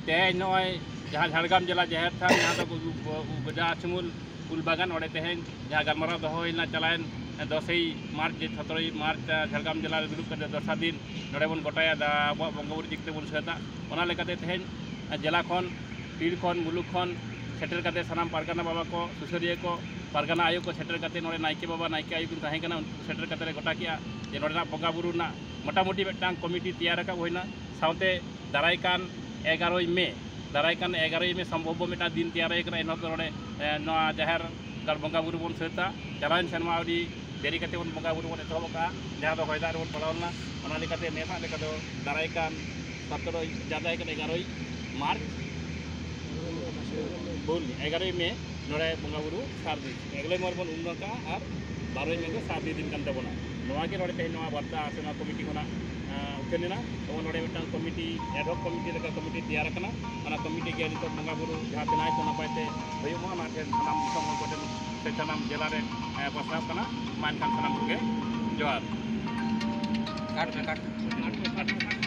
तेज नॉय जहाँ झाड़ग्राम जिला जहर था यहाँ तो जहाँ चुमुल उलबागान और तेज जहाँ गलमारा दहोना चलान 10 मार्च 17 मार्च झाड़ग्राम जिला दुरुब दसा दिन नोड़े बन गोटाया अब बंगबुरु जिकते बन सेता तेज जिला खन पीर खन मुलुक खन सेटर करते सानाम पारगाना बाबा को सुसरिया को पारगाना आयु को सेटर करते नोड़े नायके बाबा नायके आयु को तहें सेटर करते गोटा किया जे नोड़े बंगा बुरु ना मोटामुटी मिट्टांग कमिटी तैयार का होइना साउते दारायकान 11 मे दारायकान 11 मे संभव मिट्टा दिन तैयार करना इन नोड़े नोआ जहर गल बंगा बुरु बन सेता चलान सेनमा अडी देरी करते बन बंगा बुरु बन एतहब का जहाँ दो होयदा बन पड़ावना ओना लेकाते नेसा लेका दो दारायकान 17 ज्यादा 11 मार्च बोल 11 मे नोड़े बंगा बुरु सारदी 11 मार्च बन उन्नका और 12 मे को सारदी दिन कान तबना नोआ के नोड़े तेज नोआ बार्ता आसेना कमिटी होना उकेना तो नोड़े मिट्टांग कमिटी एडहॉक कमिटी लेका कमिटी तैयार करना ओना कमिटी के नितो बंगा बुरु जहाँ तेनाय को नपायते होयुमा ओना ठेन सानाम दिसम हर कोठेन से सानाम जिला रे पसाव करना मान खान सानाम के जोहार काट